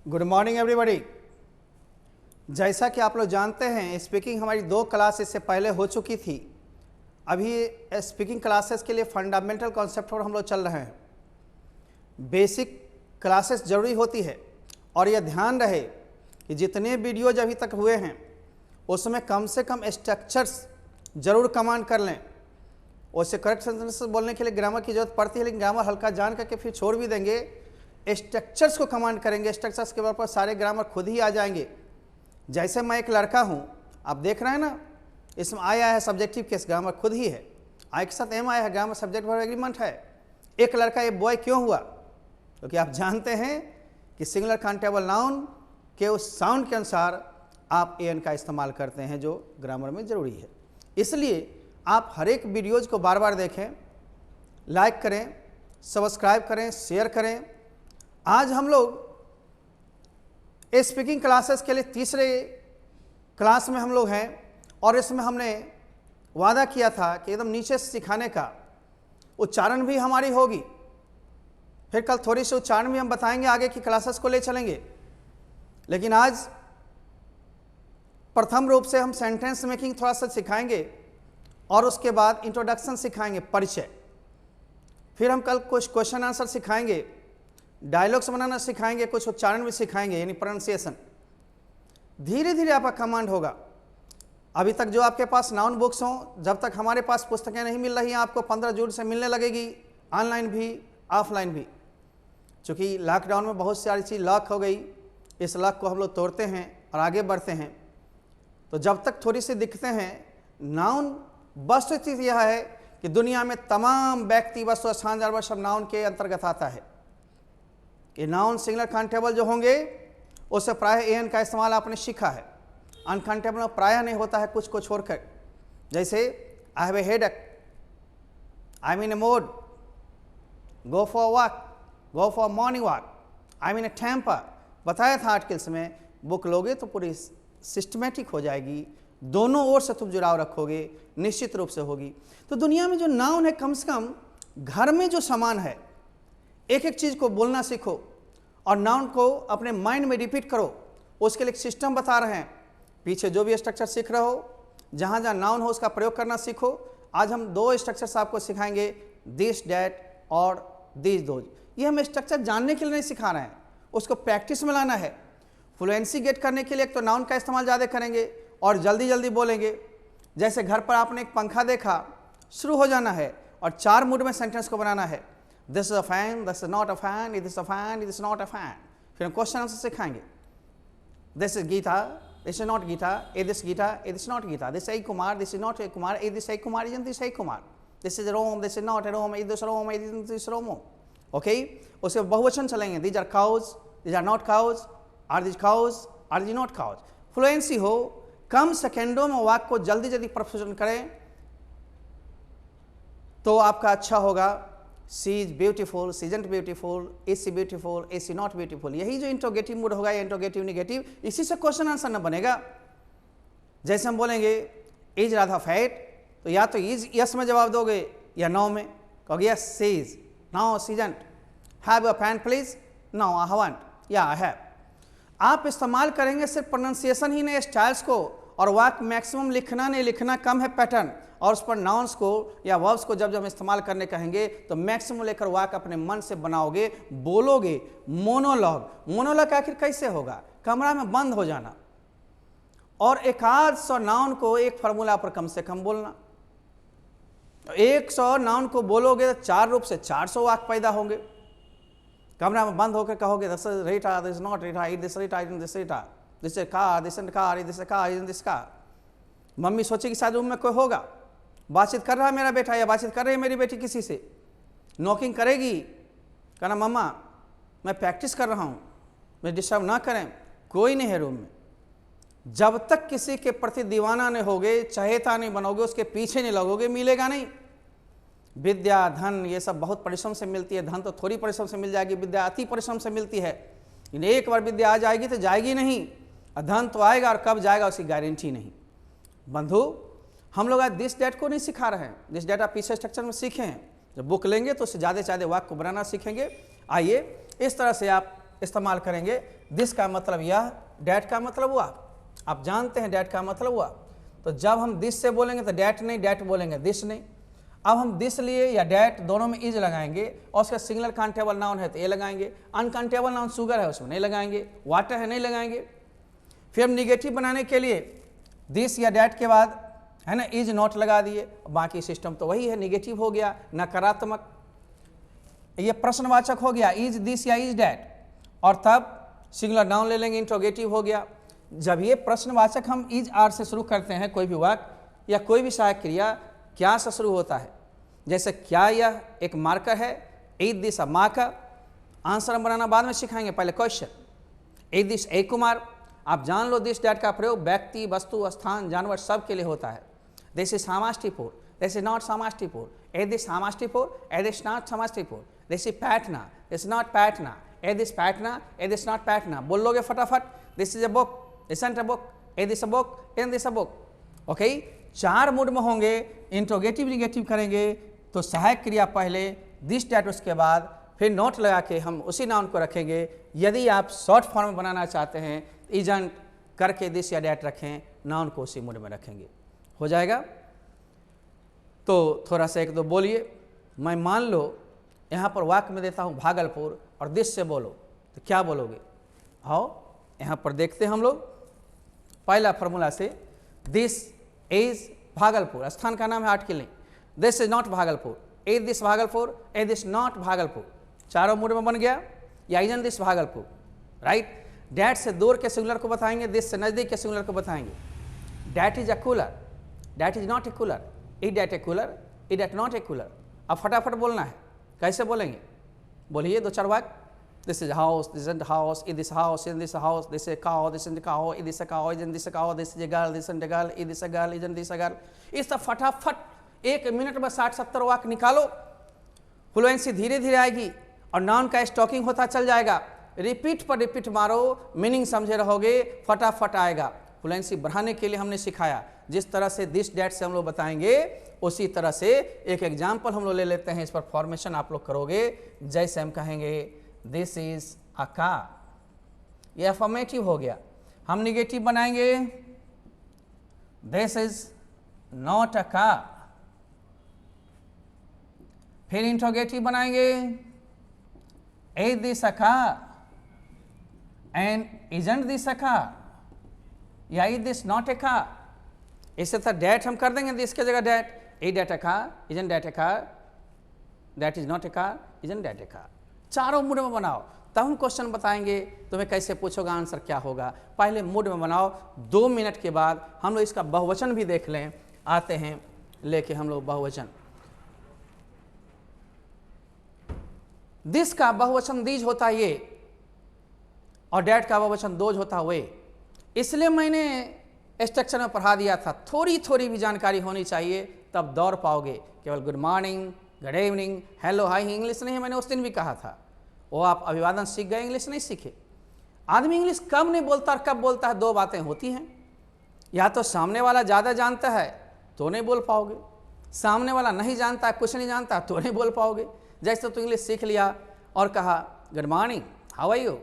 Good morning everybody. जैसा कि आप लोग जानते हैं, स्पीकिंग हमारी 2 क्लास इससे पहले हो चुकी थी। अभी स्पीकिंग क्लासेस के लिए फंडामेंटल कॉन्सेप्ट पर हम लोग चल रहे हैं। बेसिक क्लासेस ज़रूरी होती है और यह ध्यान रहे कि जितने वीडियोज अभी तक हुए हैं उसमें कम से कम स्ट्रक्चर्स ज़रूर कमांड कर लें। उससे करेक्ट सेंटेंस बोलने के लिए ग्रामर की जरूरत पड़ती है, लेकिन ग्रामर हल्का जान करके फिर छोड़ भी देंगे। स्ट्रक्चर्स को कमांड करेंगे, स्ट्रक्चर्स के पर सारे ग्रामर खुद ही आ जाएंगे। जैसे मैं एक लड़का हूँ, आप देख रहे हैं ना, इसमें आया है सब्जेक्टिव केस, ग्रामर खुद ही है। आई के साथ एम आया है, ग्रामर सब्जेक्ट वर्ब एग्रीमेंट है। एक लड़का ये बॉय क्यों हुआ? क्योंकि आप जानते हैं कि सिंगुलर काउंटेबल नाउन के उस साउंड के अनुसार आप एन का इस्तेमाल करते हैं जो ग्रामर में ज़रूरी है। इसलिए आप हर एक वीडियोज को बार बार देखें, लाइक करें, सब्सक्राइब करें, शेयर करें। आज हम लोग स्पीकिंग क्लासेस के लिए तीसरे क्लास में हम लोग हैं और इसमें हमने वादा किया था कि एकदम नीचे से सिखाने का। उच्चारण भी हमारी होगी, फिर कल थोड़ी सी उच्चारण भी हम बताएंगे, आगे की क्लासेस को ले चलेंगे। लेकिन आज प्रथम रूप से हम सेंटेंस मेकिंग थोड़ा सा सिखाएंगे और उसके बाद इंट्रोडक्शन सिखाएंगे, परिचय। फिर हम कल कुछ क्वेश्चन आंसर सिखाएंगे, डायलॉग्स बनाना सिखाएंगे, कुछ उच्चारण भी सिखाएंगे यानी प्रोनाउंसिएशन। धीरे धीरे आपका कमांड होगा। अभी तक जो आपके पास नाउन बुक्स हों, जब तक हमारे पास पुस्तकें नहीं मिल रही हैं, आपको 15 जून से मिलने लगेगी, ऑनलाइन भी ऑफलाइन भी। चूँकि लॉकडाउन में बहुत सारी चीज़ लॉक हो गई, इस लॉक को हम लोग तोड़ते हैं और आगे बढ़ते हैं। तो जब तक थोड़ी सी दिखते हैं, नाउन वस्तुस्थिति यह है कि दुनिया में तमाम व्यक्ति, वस्तु, स्थान, जानवर सब नाउन के अंतर्गत आता है। ये नाउन सिंगुलर काउंटेबल जो होंगे उससे प्रायः एन का इस्तेमाल आपने सीखा है। अनकाउंटेबल में प्रायः नहीं होता है, कुछ को छोड़कर। जैसे I have a headache, I am in a mood, go for walk, go for morning walk, I am in a temper. बताया था आर्टिकल्स में, बुक लोगे तो पूरी सिस्टमेटिक हो जाएगी, दोनों ओर से तुम जुड़ाव रखोगे, निश्चित रूप से होगी। तो दुनिया में जो नाउन है, कम से कम घर में जो सामान है, एक एक चीज़ को बोलना सीखो और नाउन को अपने माइंड में रिपीट करो। उसके लिए एक सिस्टम बता रहे हैं। पीछे जो भी स्ट्रक्चर सीख रहे हो, जहाँ जहाँ नाउन हो उसका प्रयोग करना सीखो। आज हम 2 स्ट्रक्चर्स आपको सिखाएंगे, दिस, डैट और दिस, दोज। ये हम स्ट्रक्चर जानने के लिए नहीं सिखा रहे हैं, उसको प्रैक्टिस में लाना है। फ्लुएंसी गेट करने के लिए एक तो नाउन का इस्तेमाल ज़्यादा करेंगे और जल्दी जल्दी बोलेंगे। जैसे घर पर आपने एक पंखा देखा, शुरू हो जाना है और 4 मूड में सेंटेंस को बनाना है। This is a fan, this is not a fan, it is a fan, it is not a fan. फिर हम क्वेश्चन आंसर सिखाएंगे। This is Geeta, this is not Geeta, it is Geeta, it is not Geeta. This is Kumar, this is not a Kumar, it is a Kumar, isn't this a Kumar. This is Rome, this is not a Rome, it is Rome, it is this रोमो। Okay, उसके बहुवचन चलेंगे। These are cows, these are not cows, are these cows, are these not cows. Fluency हो, कम सेकेंडों में वाक्य को जल्दी जल्दी प्रस्तुत करें तो आपका अच्छा होगा। She is beautiful, she isn't beautiful, is she beautiful, is she not beautiful. यही जो इंट्रोगेटिव मूड होगा या इंट्रोगेटिव निगेटिव, इसी से क्वेश्चन आंसर न बनेगा। जैसे हम बोलेंगे इज राधा फैट, तो या तो इज यस में जवाब दोगे या नो में कहोगे yes she is, no she isn't. Have a pen please, no I haven't, या आई हैव। आप इस्तेमाल करेंगे सिर्फ प्रोनाउंसिएशन ही नहीं, स्टाइल्स को, और वाक्य मैक्सिमम लिखना नहीं, लिखना कम है पैटर्न। और उस पर नाउन्स को या वर्ब्स को जब जब इस्तेमाल करने कहेंगे तो मैक्सिमम लेकर वाक्य अपने मन से बनाओगे, बोलोगे। मोनोलॉग, मोनोलॉग आखिर कैसे होगा? कमरा में बंद हो जाना और 100 नाउन को एक फार्मूला पर कम से कम बोलना। तो 100 नाउन को बोलोगे तो 4 रूप से 400 वाक्य पैदा होंगे। कमरा में बंद होकर कहोगे this is Rita, this is not Rita, it this Rita, it this Rita, this is car, this is car, it this car, it this car. Mummy सोचेगी शायद रूम में कोई होगा, बातचीत कर रहा है मेरा बेटा या बातचीत कर रही है मेरी बेटी किसी से। नॉकिंग करेगी, कहना मम्मा मैं प्रैक्टिस कर रहा हूँ, मैं डिस्टर्ब ना करें, कोई नहीं है रूम में। जब तक किसी के प्रति दीवाना नहीं होगे, चहेता नहीं बनोगे, उसके पीछे नहीं लगोगे, मिलेगा नहीं। विद्या, धन, ये सब बहुत परिश्रम से मिलती है। धन तो थोड़ी परिश्रम से मिल जाएगी, विद्या अति परिश्रम से मिलती है। एक बार विद्या आ जाएगी तो जाएगी नहीं, धन तो आएगा और कब जाएगा उसकी गारंटी नहीं। बंधु, हम लोग आज दिस डैट को नहीं सिखा रहे हैं। दिस डैट आप पीछे स्ट्रक्चर में सीखे हैं। जब बुक लेंगे तो उससे ज़्यादा से ज़्यादा वाक्य को बनाना सीखेंगे। आइए इस तरह से आप इस्तेमाल करेंगे। दिस का मतलब यह, डैट का मतलब हुआ, आप जानते हैं डैट का मतलब हुआ। तो जब हम दिस से बोलेंगे तो डैट नहीं, डैट बोलेंगे दिस नहीं। अब हम दिस लिए या डैट दोनों में इज लगाएंगे और उसका सिंगुलर काउंटेबल नाउन है तो ए लगाएंगे, अनकाउंटेबल नाउन शुगर है उसमें नहीं लगाएंगे, वाटर है नहीं लगाएंगे। फिर हम निगेटिव बनाने के लिए दिस या डैट के बाद है ना इज नॉट लगा दिए, बाकी सिस्टम तो वही है, निगेटिव हो गया, नकारात्मक। ये प्रश्नवाचक हो गया इज दिस या इज डैट, और तब सिंगुलर नाउन ले लेंगे, इंट्रोगेटिव हो गया। जब ये प्रश्नवाचक हम इज आर से शुरू करते हैं कोई भी वाक्य या कोई भी सहायक क्रिया क्या से शुरू होता है, जैसे क्या यह एक मार्कर है, is this a marker, answer हम बनाना बाद में सिखाएंगे, पहले question. Is this a Kumar, आप जान लो दिस डैट का प्रयोग व्यक्ति, वस्तु, स्थान, जानवर सब के लिए होता है। दिस इज सामाष्टिपूर्ण, दिस इज नॉट सामाष्टिपूर्ण, इज दिस सामाष्टिपूर्ण, इज दिस नॉट सामाष्टिपूर्ण, this is Patna, this is not Patna, is this Patna, is this not Patna. बोल लोगे फटाफट, this is a book, isn't a book, is this a book, isn't this a book। Okay, चार mood में होंगे, interrogative negative करेंगे तो सहायक क्रिया पहले, दिस डैट उसके बाद, फिर नोट लगा के हम उसी नाउन को रखेंगे। यदि आप शॉर्ट फॉर्म में बनाना चाहते हैं इजंट करके दिस या डैट रखें, नाउन को उसी मूड में रखेंगे, हो जाएगा। तो थोड़ा सा एक दो बोलिए। मैं मान लो यहाँ पर वाक्य में देता हूँ भागलपुर और दिस से बोलो तो क्या बोलोगे? आओ यहाँ पर देखते हैं हम लोग। पहला फॉर्मूला से, दिस इज भागलपुर, स्थान का नाम है article, this is not Bhagalpur, is this Bhagalpur, is this not Bhagalpur, चारों मूड में बन गया। या isn't this Bhagalpur, right. That से दूर के सिंगुलर को बताएंगे, दिस से नजदीक के सिंगुलर को बताएंगे। That is a cooler, that is not A cooler, is that A cooler, is that not a cooler. अब फटाफट बोलना है, कैसे बोलेंगे? बोलिए दो चार वाक्य। This is a house, this isn't a house, is this a house, isn't this a house, this is a cow, this isn't a cow, is this a cow, isn't this a cow, this is a girl, this isn't a girl, is this a girl, isn't this a girl। इस तरह फटाफट एक minute में 60-70 वाक्य निकालो। Fluency धीरे धीरे आएगी और नाउन का स्टॉकिंग होता चल जाएगा। रिपीट पर रिपीट मारो, मीनिंग समझे रहोगे, फटाफट आएगा। फ्लुएंसी बढ़ाने के लिए हमने सिखाया, जिस तरह से दिस डैट से हम लोग बताएंगे उसी तरह से एक एग्जाम्पल हम लोग ले लेते हैं, इस पर फॉर्मेशन आप लोग करोगे। जैसे हम कहेंगे दिस इज अ कार, ये अफर्मेटिव हो गया। हम निगेटिव बनाएंगे, this is not a car. फिर इंट्रोगेटिव बनाएंगे, is this a car and isn't this a car, या is this not a car. इससे तो डैट हम कर देंगे, दिस के जगह that, is that a car, isn't that a car, that is not a car, isn't that a car. चारों mood में बनाओ, तब हम क्वेश्चन बताएंगे। तुम्हें कैसे पूछोगा, आंसर क्या होगा, पहले मूड में बनाओ। 2 मिनट के बाद हम लोग इसका बहुवचन भी देख लें। आते हैं लेके हम लोग बहुवचन। दिस का बहुवचन दीज होता है ये, और डैट का बहुवचन दोज होता है वे। इसलिए मैंने स्ट्रक्चर में पढ़ा दिया था, थोड़ी थोड़ी भी जानकारी होनी चाहिए तब दौड़ पाओगे। केवल good morning, good evening, hello, high English नहीं है। मैंने उस दिन भी कहा था, वो आप अभिवादन सीख गए, इंग्लिश नहीं सीखे। आदमी इंग्लिश कब नहीं बोलता और कब बोलता है, 2 बातें होती हैं। या तो सामने वाला ज़्यादा जानता है तो नहीं बोल पाओगे, सामने वाला नहीं जानता है, कुछ नहीं जानता तो नहीं बोल पाओगे। जैसे तो इंग्लिश सीख लिया और कहा good morning, how are you,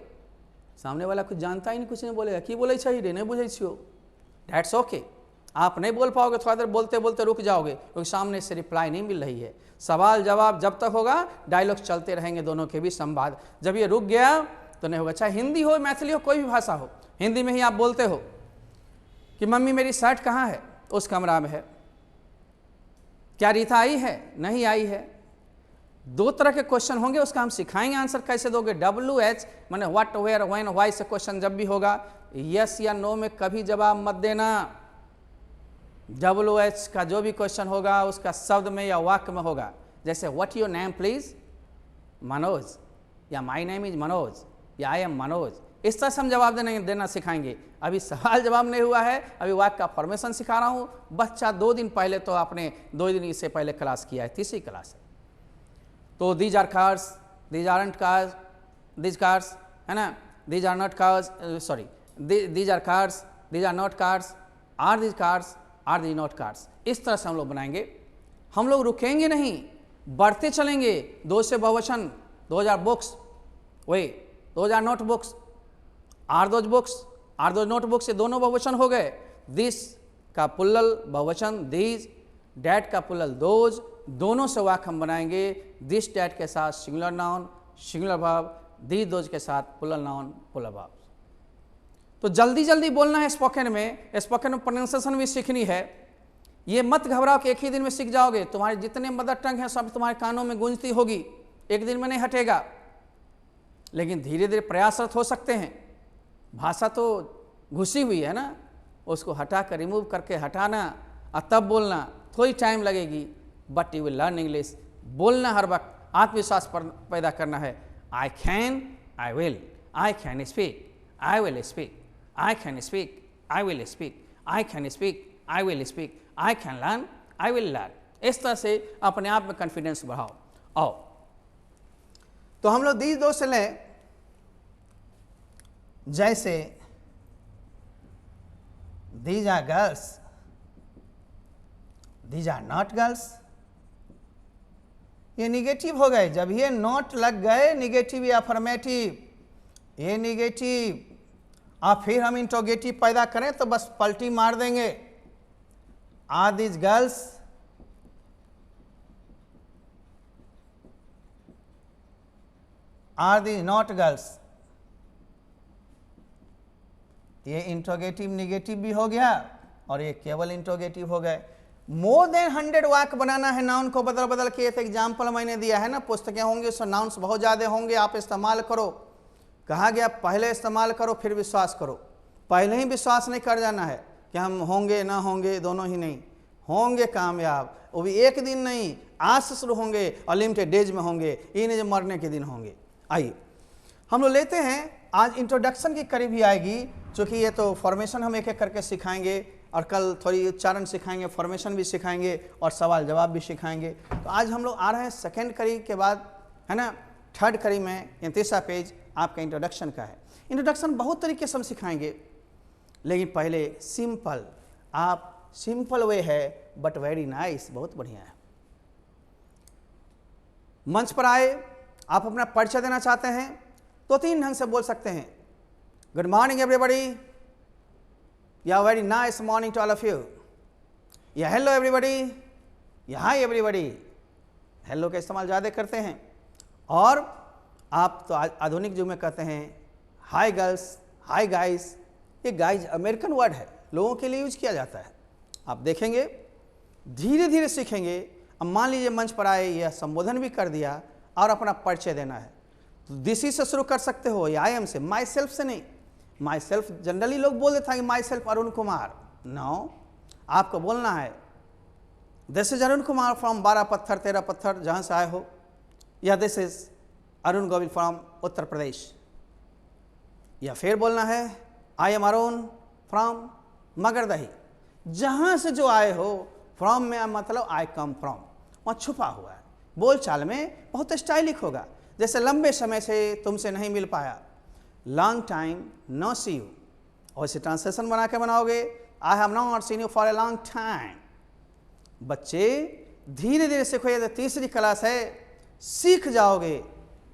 सामने वाला कुछ जानता ही नहीं, कुछ नहीं बोलेगा, कि बोले चाहिए नहीं बुझे छियो, डैट्स ओके। आप नहीं बोल पाओगे, थोड़ा देर बोलते बोलते रुक जाओगे क्योंकि सामने से रिप्लाई नहीं मिल रही है। सवाल जवाब जब तक होगा, डायलॉग चलते रहेंगे दोनों के बीच संवाद। जब ये रुक गया तो नहीं होगा। चाहे हिंदी हो, मैथिली हो, कोई भी भाषा हो, हिंदी में ही आप बोलते हो कि मम्मी मेरी शर्ट कहाँ है, उस कमरा में है। क्या रीता आई है, नहीं आई है। 2 तरह के क्वेश्चन होंगे, उसका हम सिखाएंगे आंसर कैसे दोगे। WH माने व्हाट, वेयर, व्हेन, व्हाई से क्वेश्चन जब भी होगा, यस या नो में कभी जवाब मत देना। WH का जो भी क्वेश्चन होगा उसका शब्द में या वाक्य में होगा। जैसे what your name please, Manoj, या माय नेम इज मनोज, या आई एम मनोज। इस तरह से हम जवाब देना सिखाएंगे। अभी सवाल जवाब नहीं हुआ है, अभी वाक्य का फॉर्मेशन सिखा रहा हूँ। बच्चा 2 दिन पहले तो आपने 2 दिन इससे पहले क्लास किया है, तीसरी क्लास है। तो these are cars, these aren't cars, these cars है ना, these are not cars, sorry, these are cars, these are not cars, are these cars, are these not cars. इस तरह से हम लोग बनाएंगे। हम लोग रुकेंगे नहीं, बढ़ते चलेंगे। 2 से बहुवचन, 2000 बुक्स, वे those are not books, are those books, are those not books, ये दोनों बहुवचन हो गए। दिस का पुल्लल बहुवचन दीज, डैट का पुल्लल दोज, दोनों से वाक्य हम बनाएंगे। दिस डैट के साथ singular noun singular verb, these those के साथ पुल्लल नाउन पुल्लल वर्ब। तो जल्दी जल्दी बोलना है स्पोकन में प्रोनाउंसिएशन भी सीखनी है। ये मत घबराओ कि एक ही दिन में सीख जाओगे, तुम्हारे जितने मदर टंग हैं सब तुम्हारे कानों में गूंजती होगी, एक दिन में नहीं हटेगा, लेकिन धीरे धीरे प्रयासरत हो सकते हैं। भाषा तो घुसी हुई है ना, उसको हटा कर रिमूव करके हटाना और तब बोलना थोड़ी टाइम लगेगी, but you will learn English. बोलना हर वक्त आत्मविश्वास पैदा करना है। I can, I will, I can speak, I will speak, I can speak, I will speak, I can speak, I will speak, I can learn, I will learn. इस तरह से अपने आप में कॉन्फिडेंस बढ़ाओ। आओ तो हम लोग दीज दो से लें, जैसे these are girls, these are not girls, ये निगेटिव हो गए। जब ये नॉट लग गए निगेटिव या अफर्मेटिव, ये निगेटिव, और फिर हम इंट्रोगेटिव पैदा करें तो बस पलटी मार देंगे। Are these girls, are these not girls, ये इंट्रोगेटिव निगेटिव भी हो गया और ये केवल इंट्रोगेटिव हो गए। मोर देन 100 वाक्य बनाना है नाउन को बदल बदल के। एक एग्जाम्पल मैंने दिया है ना, पुस्तकें होंगी उसमें नाउन्स बहुत ज़्यादा होंगे, आप इस्तेमाल करो। कहा गया पहले इस्तेमाल करो फिर विश्वास करो। पहले ही विश्वास नहीं कर जाना है कि हम होंगे ना होंगे, दोनों ही नहीं होंगे कामयाब, वो भी एक दिन नहीं, आज से शुरू होंगे और लिमिटेड डेज में होंगे, ये नहीं जो मरने के दिन होंगे। आइए हम लोग लेते हैं, आज इंट्रोडक्शन की कड़ी भी आएगी, क्योंकि ये तो फॉर्मेशन हम एक एक करके सिखाएंगे और कल थोड़ी उच्चारण सिखाएंगे, फॉर्मेशन भी सिखाएंगे और सवाल जवाब भी सिखाएंगे। तो आज हम लोग आ रहे हैं सेकेंड कड़ी के बाद, है ना, थर्ड कड़ी में। ये तीसरा पेज आपका इंट्रोडक्शन का है। इंट्रोडक्शन बहुत तरीके से हम सिखाएंगे, लेकिन पहले सिंपल, आप सिंपल वे है बट वेरी नाइस, बहुत बढ़िया है। मंच पर आए, आप अपना परिचय देना चाहते हैं तो 3 ढंग से बोल सकते हैं। गुड मॉर्निंग एवरीबॉडी, या very nice morning to all of you, या हेलो एवरीबॉडी, या हाय एवरीबॉडी। हेलो का इस्तेमाल ज़्यादा करते हैं। और आप तो आधुनिक युग में कहते हैं हाय गर्ल्स, हाय गाइस। ये गाइस अमेरिकन वर्ड है, लोगों के लिए यूज किया जाता है। आप देखेंगे धीरे धीरे सीखेंगे। अब मान लीजिए मंच पर आए, यह संबोधन भी कर दिया और अपना परिचय देना है, तो दिस इज से शुरू कर सकते हो, या आई एम से, माई सेल्फ से नहीं। माई सेल्फ जनरली लोग बोल देते हैं कि myself Arun Kumar, no, आपको बोलना है this is Arun Kumar from 12 पत्थर 13 पत्थर, जहाँ से आए हो, या this is Arun Govil from Uttar Pradesh, या फिर बोलना है I am Arun from Magardahi, जहाँ से जो आए हो। फ्रॉम में मतलब आई कम फ्रॉम, वहाँ छुपा हुआ है। बोलचाल में बहुत स्टाइलिक होगा, जैसे लंबे समय से तुमसे नहीं मिल पाया, long time no see you, और इसे ट्रांसलेशन बना के बनाओगे, I have not seen you for a long time. बच्चे धीरे धीरे सीखो, ये तीसरी क्लास है, सीख जाओगे।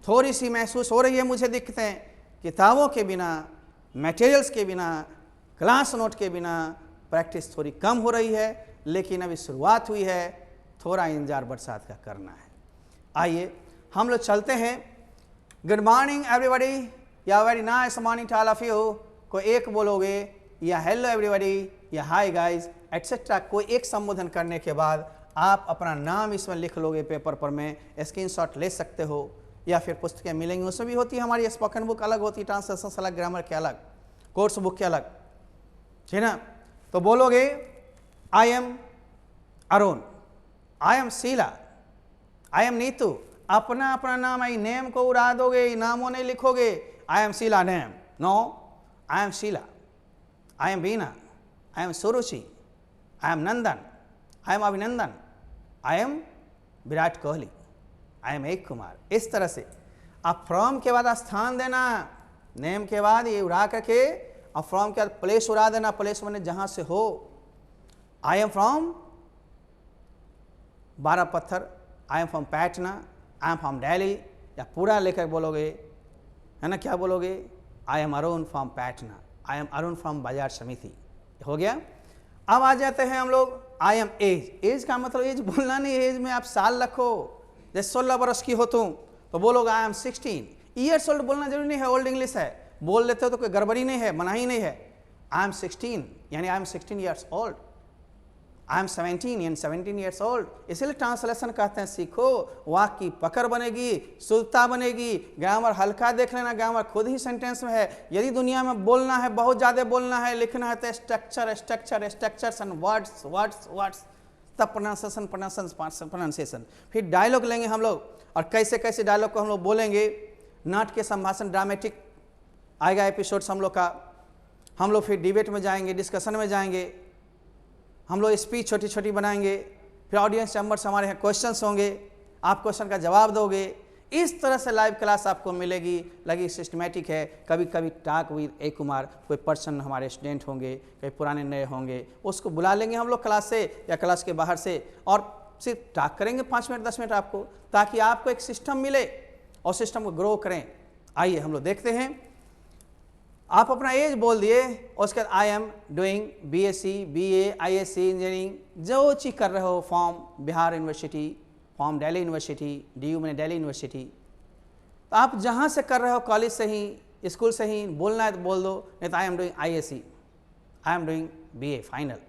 थोड़ी सी महसूस हो रही है मुझे दिक्कतें, किताबों के बिना, मटेरियल्स के बिना, क्लास नोट के बिना प्रैक्टिस थोड़ी कम हो रही है, लेकिन अभी शुरुआत हुई है, थोड़ा इंतजार बरसात का करना है। आइए हम लोग चलते हैं। गुड मॉर्निंग एवरीबॉडी, या very nice morning to all of you को एक बोलोगे, या हेलो एवरीबॉडी, या हाय गाइस एटसेट्रा। कोई एक संबोधन करने के बाद आप अपना नाम इसमें लिख लोगे पेपर पर, में स्क्रीनशॉट ले सकते हो, या फिर पुस्तकें मिलेंगी, उसमें भी होती है। हमारी स्पोकन बुक अलग होती है, ट्रांसलेशन अलग, ग्रामर के अलग, कोर्स बुक के अलग, ठीक ना। तो बोलोगे I am Arun, I am Sheela, I am Neetu. अपना अपना नाम, आई नेम को उड़ा दोगे, नामों नहीं लिखोगे। I am Sheela name, no, I am Sheela, I am Beena, I am Suruchi, I am Nandan, I am Abhinandan, I am Virat Kohli, I am एक कुमार। इस तरह से आप फ्रॉम के बाद स्थान देना, नेम के बाद ये उड़ा करके, और फ्रॉम के बाद प्लेस उड़ा देना, प्लेस मैंने जहाँ से हो। आई एम फ्रॉम 12 पत्थर, I am from Patna, I am from Delhi, या पूरा लेकर बोलोगे, है ना, क्या बोलोगे? I am Arun from Patna, I am Arun from Bazar Samiti, हो गया। अब आ जाते हैं हम लोग आई एम एज। एज का मतलब एज बोलना नहीं, एज में आप साल रखो। जैसे 16 वर्ष की हो तुम तो बोलोगे आई एम 16 ईयर्स ओल्ड। बोलना जरूरी नहीं है, ओल्ड इंग्लिश है, बोल लेते हो तो कोई गड़बड़ी नहीं है, मनाही नहीं है। आई एम 16 यानी I am 16 years old, I am 17 यानी 17 ईयर्स ओल्ड। इसलिए ट्रांसलेशन कहते हैं सीखो, वाक्य की पकड़ बनेगी, शुद्धता बनेगी। ग्रामर हल्का देख लेना, ग्रामर खुद ही सेंटेंस में है। यदि दुनिया में बोलना है, बहुत ज़्यादा बोलना है, लिखना है तो structure structure structures and words words words, तब प्रोनाउंसिएशन। फिर डायलॉग लेंगे हम लोग, और कैसे कैसे डायलॉग को हम लोग बोलेंगे। नाट्य संभाषण ड्रामेटिक आएगा एपिसोड्स हम लोग का। हम लोग फिर डिबेट में जाएंगे, डिस्कशन में जाएंगे, हम लोग स्पीच छोटी छोटी बनाएंगे। फिर ऑडियंस चैम्बर्स हमारे यहाँ क्वेश्चंस होंगे, आप क्वेश्चन का जवाब दोगे। इस तरह से लाइव क्लास आपको मिलेगी, लगी सिस्टमेटिक है। कभी कभी टॉक विद ए कुमार, कोई पर्सन हमारे स्टूडेंट होंगे, कई पुराने नए होंगे, उसको बुला लेंगे हम लोग क्लास से या क्लास के बाहर से, और सिर्फ टॉक करेंगे 5 मिनट 10 मिनट आपको, ताकि आपको एक सिस्टम मिले और सिस्टम को ग्रो करें। आइए हम लोग देखते हैं। आप अपना एज बोल दिए, उसके बाद आई am doing BSc BA ISc engineering, जो चीज़ कर रहे हो, from Bihar university, from Delhi university, DU मैंने दिल्ली यूनिवर्सिटी। तो आप जहाँ से कर रहे हो, कॉलेज से ही, स्कूल से ही, बोलना है तो बोल दो, नहीं तो I am doing ISc, I am doing BA final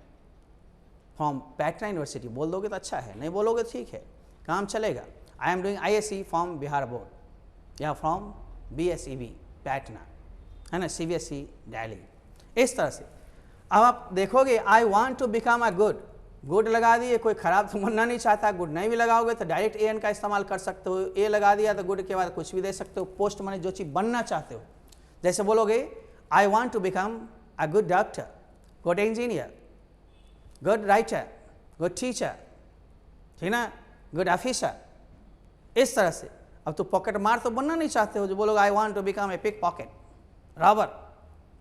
from Patna university बोल दोगे तो अच्छा है, नहीं बोलोगे ठीक है, काम चलेगा। आई am doing ISc from Bihar board या फ्रॉम BSEB पैटना, है ना, CBSE दिल्ली। इस तरह से अब आप देखोगे I want to become a good, good लगा दिए, कोई खराब तो बनना नहीं चाहता। गुड नहीं भी लगाओगे तो डायरेक्ट AN का इस्तेमाल कर सकते हो। ए लगा दिया तो गुड के बाद कुछ भी दे सकते हो। पोस्ट माने जो चीज़ बनना चाहते हो, जैसे बोलोगे I want to become a good doctor, good engineer, good writer, good teacher, ठीक ना, गुड ऑफिसर। इस तरह से अब तो पॉकेट मार तो बनना नहीं चाहते हो, जो बोलोगे I want to become a pickpocket, robber,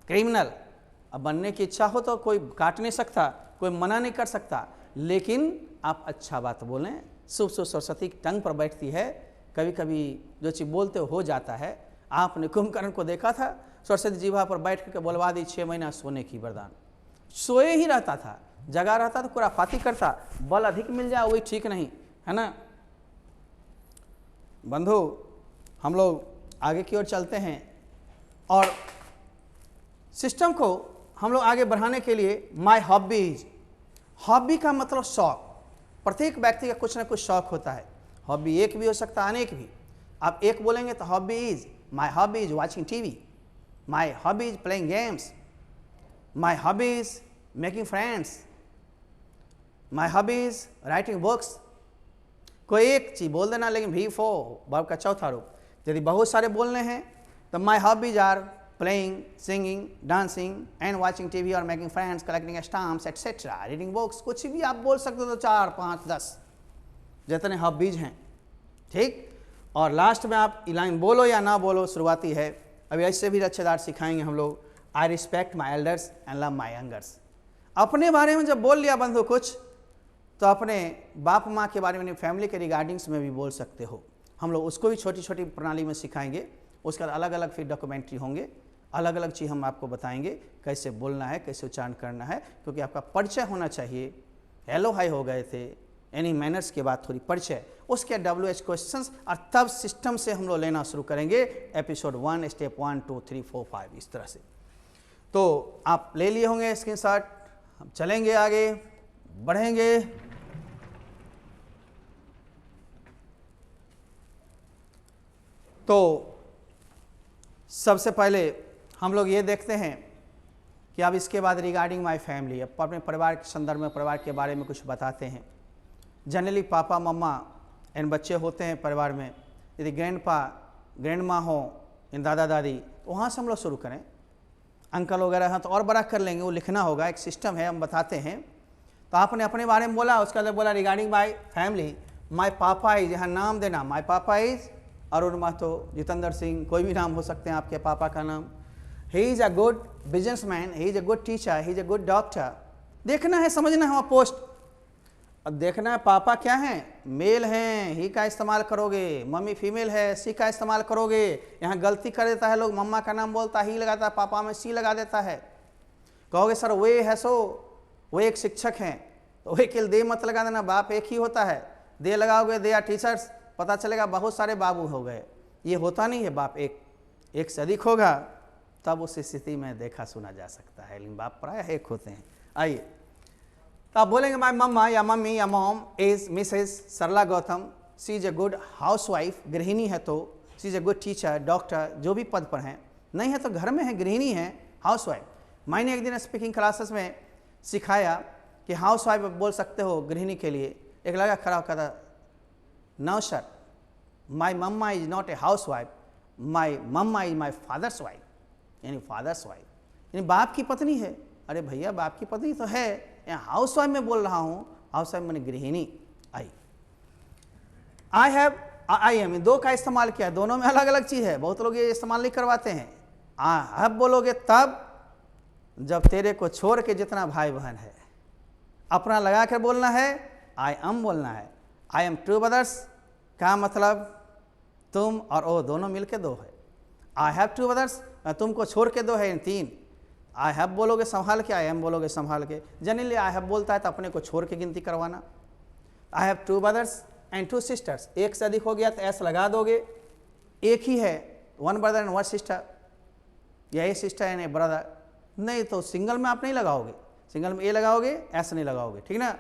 criminal. अब बनने की इच्छा हो तो कोई काट नहीं सकता, कोई मना नहीं कर सकता, लेकिन आप अच्छा बात बोलें। शुभ शुभ सरस्वती की टंग पर बैठती है, कभी कभी जो चीज़ बोलते हो जाता है। आपने कुंभकर्ण को देखा था, सरस्वती जीवा पर बैठ करके बोलवा दी 6 महीना सोने की वरदान। सोए ही रहता था, जगा रहता तो खुराफाती करता, बल अधिक मिल जाए वही ठीक नहीं, है ना। बंधु, हम लोग आगे की ओर चलते हैं और सिस्टम को हम लोग आगे बढ़ाने के लिए माय हॉबीज। हॉबी का मतलब शौक। प्रत्येक व्यक्ति का कुछ ना कुछ शौक होता है। हॉबी एक भी हो सकता है, अनेक भी। आप एक बोलेंगे तो hobby is, my hobby is watching TV, my hobby is playing games, my hobby is making friends, my hobby is writing books. कोई एक चीज़ बोल देना, लेकिन V4 वर्ब का चौथा रूप। यदि बहुत सारे बोलने हैं तो my hobbies are playing, singing, dancing and watching TV और making friends, collecting stamps etcetera, reading books. कुछ भी आप बोल सकते हो, तो 4 5 10 जितने हॉबीज हैं, ठीक। और लास्ट में आप लाइन बोलो या ना बोलो, शुरुआती है। अभी ऐसे भी अच्छेदार सिखाएंगे हम लोग। I respect my elders and love my youngers. अपने बारे में जब बोल लिया बंधु कुछ, तो अपने बाप माँ के बारे में, फैमिली के रिगार्डिंग्स में भी बोल सकते हो। हम लोग उसको भी छोटी छोटी प्रणाली में सिखाएंगे। उसके बाद अलग अलग फिर डॉक्यूमेंट्री होंगे, अलग अलग चीज़ हम आपको बताएंगे कैसे बोलना है, कैसे उच्चारण करना है, क्योंकि आपका परिचय होना चाहिए। हेलो हाय हो गए थे, एनी मैनर्स के बाद थोड़ी परिचय, उसके WH क्वेश्चंस, और तब सिस्टम से हम लोग लेना शुरू करेंगे। एपिसोड 1 स्टेप 1 2 3 4 5 इस तरह से। तो आप ले लिए होंगे स्क्रीनशॉट। हम चलेंगे आगे, बढ़ेंगे। तो सबसे पहले हम लोग ये देखते हैं कि अब इसके बाद रिगार्डिंग माय फैमिली, अब अपने परिवार के संदर्भ में परिवार के बारे में कुछ बताते हैं। जनरली पापा मम्मा इन बच्चे होते हैं परिवार में। यदि ग्रैंड माँ हो, इन दादा दादी, तो वहाँ से हम लोग शुरू करें। अंकल वगैरह हैं तो और बड़ा कर लेंगे, वो लिखना होगा, एक सिस्टम है, हम बताते हैं। तो आपने अपने बारे में बोला, उसके बाद बोला रिगार्डिंग माय फैमिली, माय पापा इज, यहाँ नाम देना, माय पापा इज अरुण महतो, जितेंद्र सिंह, कोई भी नाम हो सकते हैं आपके पापा का नाम। He is a good businessman, he is a good teacher, he is a good doctor. देखना है, समझना है वहाँ पोस्ट। अब देखना है पापा क्या हैं, मेल हैं, ही का इस्तेमाल करोगे, मम्मी फीमेल है, सी का इस्तेमाल करोगे। यहाँ गलती कर देता है लोग, मम्मा का नाम बोलता ही लगाता है, पापा में सी लगा देता है। कहोगे सर वे है सो, वो एक शिक्षक हैं, तो वे के दे मत लगा देना, बाप एक ही होता है। दे लगाओगे दे आर टीचर्स, पता चलेगा बहुत सारे बाबू हो गए। ये होता नहीं है, बाप एक से अधिक होगा तब उस स्थिति में देखा सुना जा सकता है, लेकिन बाप प्रायः एक होते हैं। आइए, तो आप बोलेंगे माय मम्मा या मम्मी या mom is Mrs Sarla Gautam, she is a good housewife, गृहिणी है तो, she is a good teacher, doctor, जो भी पद पर हैं। नहीं है तो घर में है, गृहिणी है, हाउसवाइफ। मैंने एक दिन स्पीकिंग क्लासेस में सिखाया कि हाउसवाइफ बोल सकते हो गृहिणी के लिए। एक लड़का खड़ा होकर था, no sir, my mamma is not a housewife, my mamma is my father's wife, यानी फादर्स वाइफ, यानी बाप की पत्नी है। अरे भैया बाप की पत्नी तो है, यहाँ हाउस वाइफ में बोल रहा हूँ, हाउस वाइफ मैंने गृहिणी। आई हैव, आई एम, दो का इस्तेमाल किया, दोनों में अलग अलग चीज़ है, बहुत लोग ये इस्तेमाल नहीं करवाते हैं। आई हैव बोलोगे तब जब तेरे को छोड़ के जितना भाई बहन है, अपना लगा कर बोलना है, आई एम बोलना है। आई एम टू ब्रदर्स का मतलब तुम और वो दोनों मिलके दो है। आई हैव टू ब्रदर्स, तुमको छोड़ के दो है, तीन। आई हैव बोलोगे संभाल के, आई एम बोलोगे संभाल के। जनरली आई हैव बोलता है तो अपने को छोड़ के गिनती करवाना। I have two brothers and two sisters, एक से अधिक हो गया तो एस लगा दोगे, एक ही है, one brother and one sister, या ए सिस्टर एंड ए ब्रदर। नहीं तो सिंगल में आप नहीं लगाओगे, सिंगल में ए लगाओगे, एस नहीं लगाओगे, ठीक ना।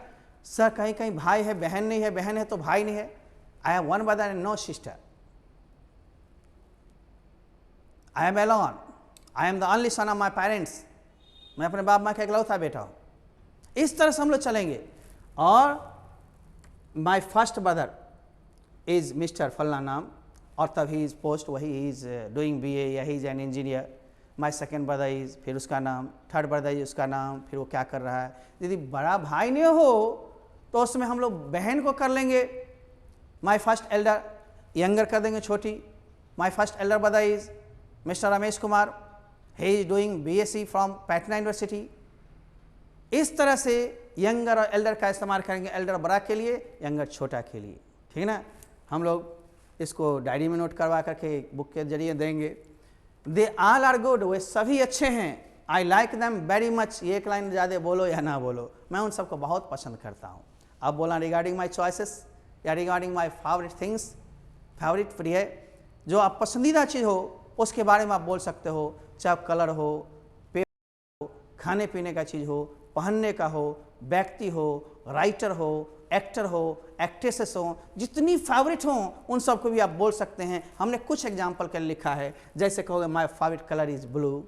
सर कहीं कहीं भाई है बहन नहीं है, बहन है तो भाई नहीं है। I have one brother and no sister, I am alone, I am the only son of my parents, मैं अपने बाप माँ का इकलौता बेटा हूँ। इस तरह से हम लोग चलेंगे। और my first brother is mister फलना नाम, और तब ही इज पोस्ट, वही इज डूइंग BA या he is an engineer. My second brother is, फिर उसका नाम, थर्ड ब्रदर इज उसका नाम, फिर वो क्या कर रहा है। यदि बड़ा भाई नहीं हो तो उसमें हम लोग बहन को कर लेंगे। माई फर्स्ट एल्डर, यंगर कर देंगे, छोटी। My first Elder brother is mister Ramesh Kumar, he is doing BSc from Patna university. इस तरह से यंगर और एल्डर का इस्तेमाल करेंगे, एल्डर बड़ा के लिए, यंगर छोटा के लिए, ठीक ना। हम लोग इसको डायरी में नोट करवा करके बुक के जरिए देंगे। दे ऑल आर गुड, वे सभी अच्छे हैं। I like them very much, ये एक लाइन ज़्यादा बोलो या ना बोलो, मैं उन सबको बहुत पसंद करता हूँ। अब बोला रिगार्डिंग माई चॉइसेस या regarding my favourite things, favourite प्रिय, जो आप पसंदीदा चीज़ हो उसके बारे में आप बोल सकते हो, चाहे कलर हो, पेपर हो, खाने पीने का चीज़ हो, पहनने का हो, व्यक्ति हो, राइटर हो, एक्टर हो, एक्ट्रेसेस हो, जितनी फेवरेट हो उन सबको भी आप बोल सकते हैं। हमने कुछ एग्जाम्पल कर लिखा है, जैसे कहोगे my favourite colour is blue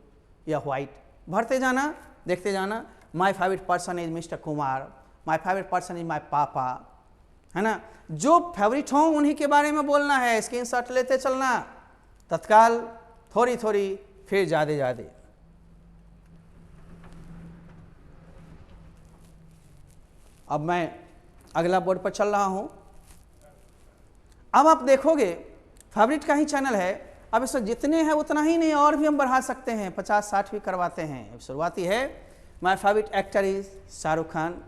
या वाइट, भरते जाना, देखते जाना। My favourite person is mister Kumar, my favourite person is my पापा, है ना। जो फेवरेट हो उन्हीं के बारे में बोलना है, स्क्रीनशॉट लेते चलना, तत्काल थोड़ी थोड़ी, फिर ज़्यादा ज़्यादा। अब मैं अगला बोर्ड पर चल रहा हूं। अब आप देखोगे फेवरेट का ही चैनल है, अब इसमें जितने हैं उतना ही नहीं, और भी हम बढ़ा सकते हैं, 50-60 भी करवाते हैं। शुरुआती है, my favourite actor is Shahrukh Khan,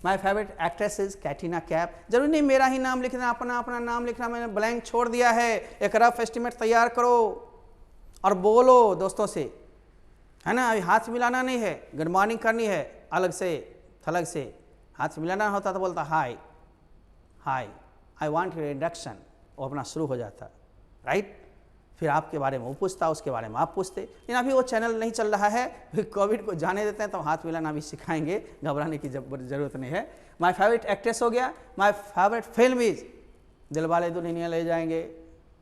my favourite actress is Katrina Kaif. जरूरी नहीं मेरा ही नाम लिखना, अपना अपना नाम लिखना, मैंने ब्लैंक छोड़ दिया है। एक रफ एस्टिमेट तैयार करो और बोलो दोस्तों से, है ना। अभी हाथ मिलाना नहीं है, गुड मॉर्निंग करनी है, अलग से थलग से हाथ मिलाना होता तो बोलता हाय हाय, आई वांट योर इंट्रोडक्शन, वो अपना शुरू हो जाता, राइट। फिर आपके बारे में वो पूछता, उसके बारे में आप पूछते। लेकिन अभी वो चैनल नहीं चल रहा है, फिर कोविड को जाने देते हैं तो हाथ मिलाना भी सिखाएंगे, घबराने की जरूरत नहीं है। माय फेवरेट एक्ट्रेस हो गया, my favourite film is Dilwale Dulhania ले जाएंगे,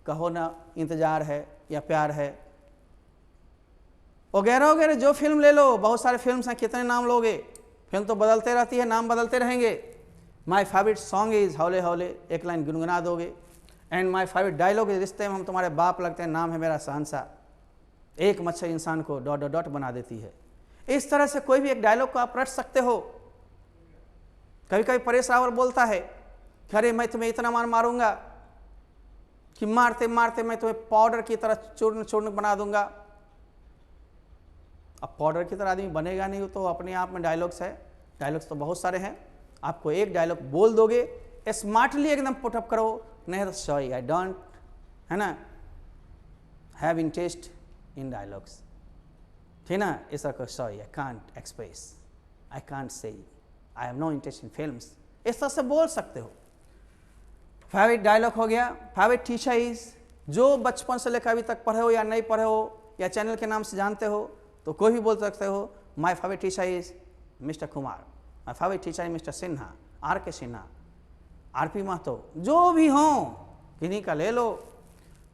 कहो ना, इंतजार है या प्यार है, वगैरह वगैरह। जो फिल्म ले लो, बहुत सारे फिल्म हैं, कितने नाम लोगे, फिल्म तो बदलते रहती है, नाम बदलते रहेंगे। माय फेवरेट सॉन्ग इज हौले हौले, एक लाइन गुनगुना दोगे। And my favourite dialogue is रिश्ते में हम तुम्हारे बाप लगते हैं, नाम है मेरा शहंशाह, एक मच्छर इंसान को डॉट डॉट डॉट बना देती है। इस तरह से कोई भी एक डायलॉग को आप रट सकते हो। कभी कभी परेश रावल बोलता है, अरे मैं तुम्हें इतना मार मारूंगा कि मारते मारते मैं तुम्हें पाउडर की तरह चूर्ण चूर्ण बना दूंगा। अब पाउडर की तरह आदमी बनेगा नहीं, तो अपने आप में डायलॉग्स है, डायलॉग्स तो बहुत सारे हैं। आपको एक डायलॉग बोल दोगे, स्मार्टली एकदम पुटअप करो, नहीं तो सॉरी आई डोंट, है ना, हैव इंटरेस्ट इन डायलॉग्स, ठीक ना, ऐसा करो, sorry I can't express, I can't say, I have no interest in films, इस तरह से बोल सकते हो। फेवरेट डायलॉग हो गया। फेवरेट टीचर इज, जो बचपन से लेकर अभी तक पढ़े हो या नहीं पढ़े हो या चैनल के नाम से जानते हो तो कोई भी बोल सकते हो। My favourite teacher is mister Kumar, my favourite teacher is mister Sinha, R K Sinha, RP Mahato, जो भी हो किन्हीं का ले लो।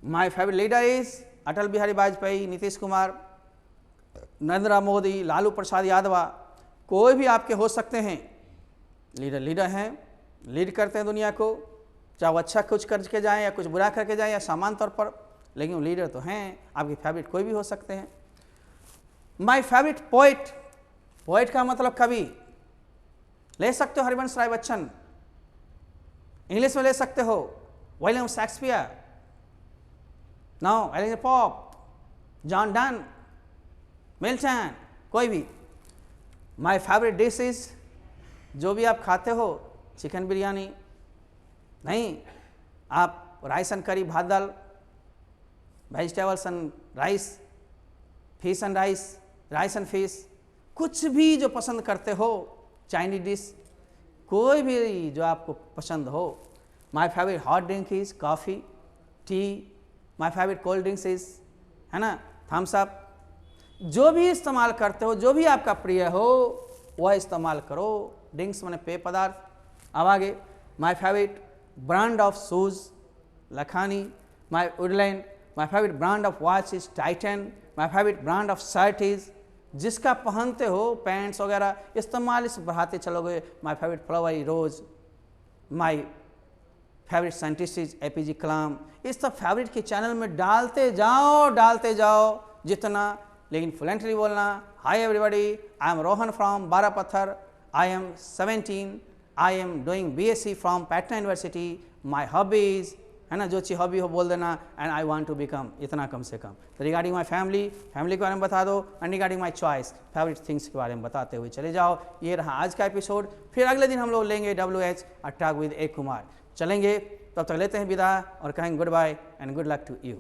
My favourite leader is Atal Bihari Vajpayee, Nitish Kumar, Narendra Modi, Lalu Prasad Yadav, कोई भी आपके हो सकते हैं। लीडर हैं, लीड करते हैं दुनिया को, चाहे वो अच्छा कुछ करके जाएं या कुछ बुरा करके जाएं या सामान्य तौर पर, लेकिन वो लीडर तो हैं। आपके फेवरेट कोई भी हो सकते हैं। माय फेवरेट पोइट, पोइट का मतलब कवि, ले सकते हो हरिवंश राय बच्चन, इंग्लिश में ले सकते हो William Shakespeare, no Eliza Pope, John Donne, Milton, कोई भी। माय फेवरेट डिश इज, जो भी आप खाते हो, चिकन बिरयानी नहीं, आप राइस एंड करी, भात दाल, vegetables and rice, fish and rice, rice and fish, कुछ भी जो पसंद करते हो, चाइनीज डिश, कोई भी जो आपको पसंद हो। My favourite hot drink is coffee, T, my favourite cold drinks is, है ना, थम्स अप, जो भी इस्तेमाल करते हो, जो भी आपका प्रिय हो वह इस्तेमाल करो। ड्रिंक्स माने पेय पदार्थ। अब आगे, my favourite brand of shoes Lakhani, my Woodland, my favourite brand of watch is Titan, my favourite brand of shirt is, जिसका पहनते हो पैंट्स वगैरह इस्तेमाल इस बढ़ाते चलोगे। My favourite flower rose, my favourite scientist is APJ Kalam. इस सब फेवरेट के चैनल में डालते जाओ जितना, लेकिन फ्लुएंटली बोलना। Hi everybody, I am Rohan from Barapatthar, I am 17, I am doing BSc from Patna University, my hobbies, है ना, जो चीज़ हॉबी हो बोल देना, and I want to become, इतना कम से कम। तो रिगार्डिंग माय फैमिली के बारे में बता दो, and regarding my choice, favourite things के बारे में बताते हुए चले जाओ। ये रहा आज का एपिसोड। फिर अगले दिन हम लोग लेंगे WH a talk with A Kumar, चलेंगे। तब तक लेते हैं विदा और कहेंगे good bye and good luck to you.